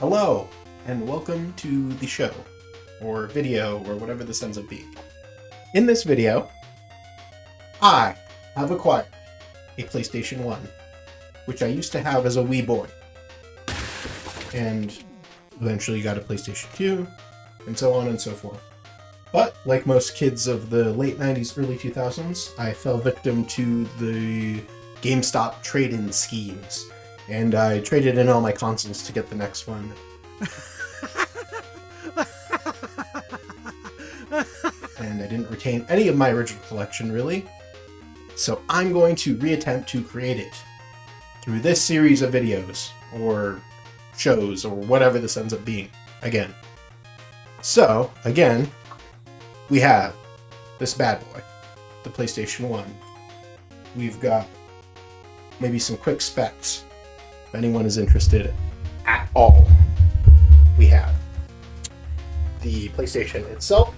Hello, and welcome to the show, or video, or whatever this ends up being. In this video, I have acquired a PlayStation 1, which I used to have as a wee boy, and eventually got a PlayStation 2, and so on and so forth. But, like most kids of the late 90s, early 2000s, I fell victim to the GameStop trade-in schemes. And I traded in all my consoles to get the next one. And I didn't retain any of my original collection, really. So I'm going to reattempt to create it through this series of videos, or shows, or whatever this ends up being, again. So, again, we have this bad boy, the PlayStation 1. We've got maybe some quick specs. If anyone is interested at all, we have the PlayStation itself.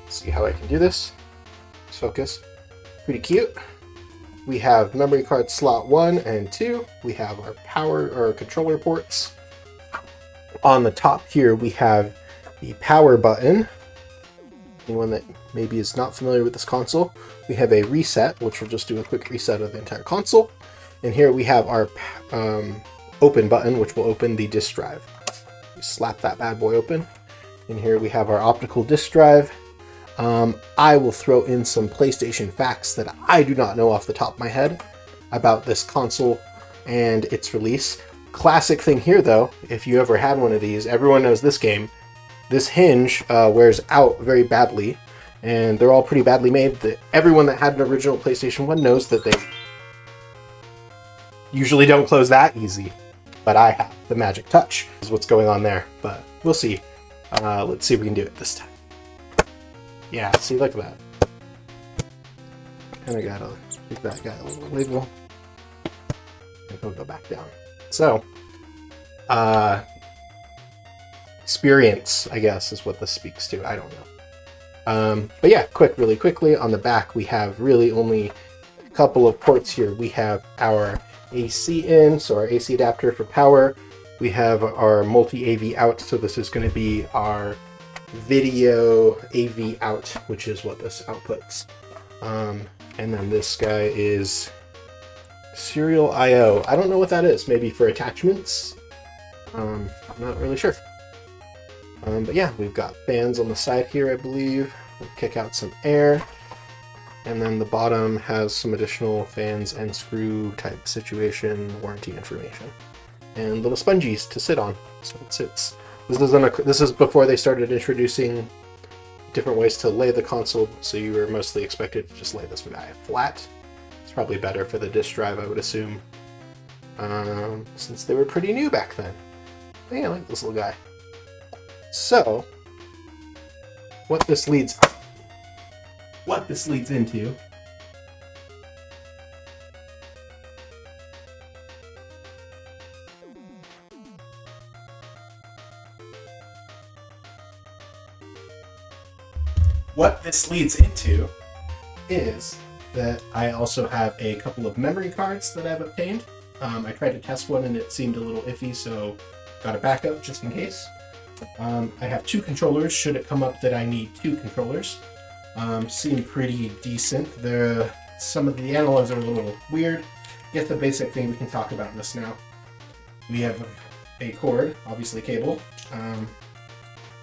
Let's see how I can do this. Let's focus. Pretty cute. We have memory card slot 1 and 2. We have our power or controller ports. On the top here, we have the power button. Anyone that maybe is not familiar with this console, we have a reset, which will just do a quick reset of the entire console. And here we have our open button, which will open the disk drive. You slap that bad boy open. And here we have our optical disk drive. I will throw in some PlayStation facts that I do not know off the top of my head about this console and its release. Classic thing here, though, if you ever had one of these, everyone knows this game. This hinge wears out very badly, and they're all pretty badly made. Everyone that had an original PlayStation 1 knows that they usually don't close that easy, but I have the magic touch is what's going on there, but we'll see. Let's see if we can do it this time. Yeah, see, look at that. Kind of gotta give that guy a little wiggle, and he'll go back down. So, experience, I guess, is what this speaks to. I don't know. But yeah, really quickly, on the back, we have really only a couple of ports here. We have our AC in, so our AC adapter for power. We have our multi-AV out, so this is going to be our video AV out, which is what this outputs. And then this guy is serial I/O. I don't know what that is. Maybe for attachments? I'm not really sure. But yeah, we've got fans on the side here, I believe. We'll kick out some air. And then the bottom has some additional fans and screw type situation warranty information. And little spongies to sit on. So it sits. This is before they started introducing different ways to lay the console, so you were mostly expected to just lay this guy flat. It's probably better for the disk drive, I would assume, since they were pretty new back then. But yeah, I like this little guy. So, what this leads into is that I also have a couple of memory cards that I've obtained. I tried to test one and it seemed a little iffy, so got a backup just in case. I have 2 controllers, should it come up that I need 2 controllers. Seem pretty decent. Some of the analogs are a little weird. Get the basic thing we can talk about this now. We have a cord, obviously cable.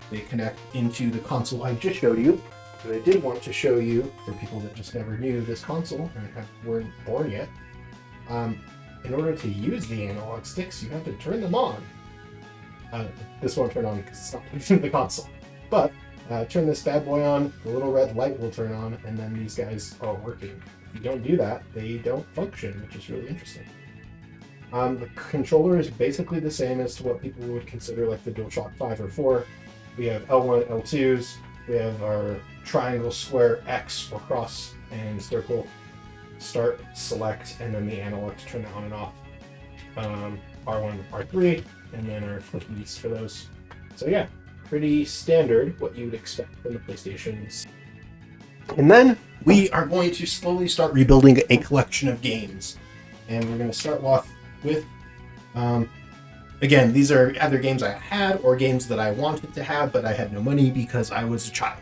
They connect into the console I just showed you. But I did want to show you, for people that just never knew this console and weren't born yet, in order to use the analog sticks, you have to turn them on. This won't turn on because it's not plugged into the console. But turn this bad boy on, the little red light will turn on, and then these guys are working. If you don't do that, they don't function, which is really interesting. The controller is basically the same as to what people would consider like the DualShock 5 or 4. We have L1, L2s, we have our triangle, square, X, or cross, and circle, start, select, and then the analog to turn it on and off. R1, R3, and then our flippies for those. So yeah, pretty standard, what you would expect from the PlayStations. And then we are going to slowly start rebuilding a collection of games. And we're going to start off with Again, these are either games I had or games that I wanted to have, but I had no money because I was a child.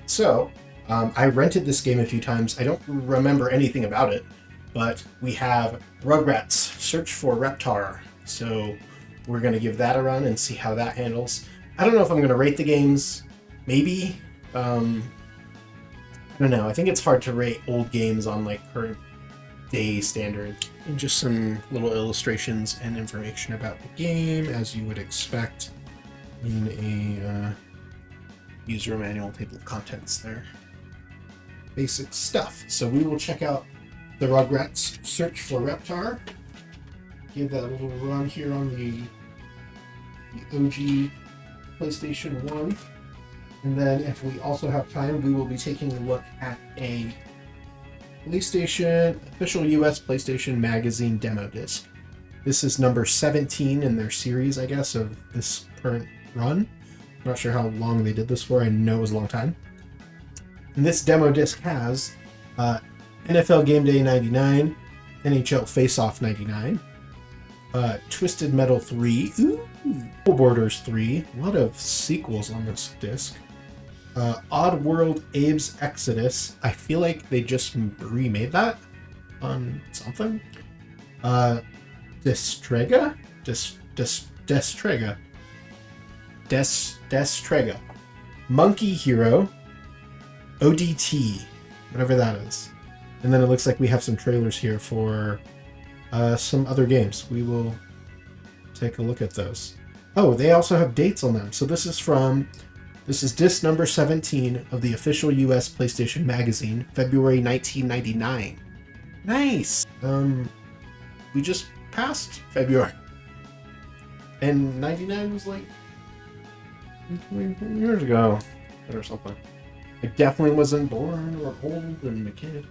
So I rented this game a few times. I don't remember anything about it, but we have Rugrats Search for Reptar. So we're going to give that a run and see how that handles. I don't know if I'm going to rate the games. Maybe. I don't know. I think it's hard to rate old games on like current day standards. And just some little illustrations and information about the game, as you would expect in a user manual table of contents there. Basic stuff. So we will check out the Rugrats Search for Reptar. Give that a little run here on the OG PlayStation 1. And then if we also have time, we will be taking a look at a PlayStation, official US PlayStation Magazine demo disc. This is number 17 in their series, I guess, of this current run. I'm not sure how long they did this for. I know it was a long time. And this demo disc has NFL Game Day 99, NHL Face-Off 99, Twisted Metal 3, Borders 3, a lot of sequels on this disc. Oddworld Abe's Exodus. I feel like they just remade that on something. Destrega? Destrega. Monkey Hero. ODT. Whatever that is. And then it looks like we have some trailers here for some other games. We will take a look at those. Oh, they also have dates on them. So this is disc number 17 of the official US PlayStation Magazine, February 1999. Nice! We just passed February. And 99 was like 20 years ago or something. I definitely wasn't born or old and a kid.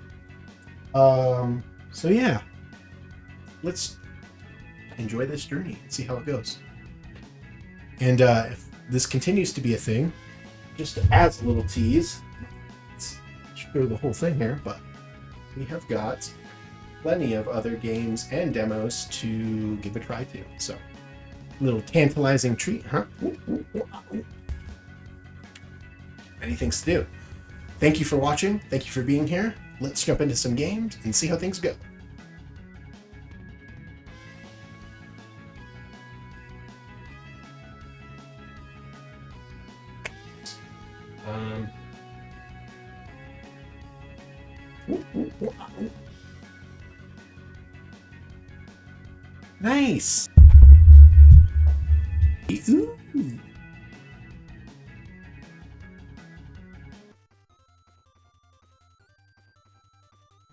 So yeah. Let's enjoy this journey and see how it goes. And if this continues to be a thing, just as a little tease, let's show the whole thing here, but we have got plenty of other games and demos to give a try to. So, a little tantalizing treat, huh? Many things to do. Thank you for watching. Thank you for being here. Let's jump into some games and see how things go. Nice. Ooh.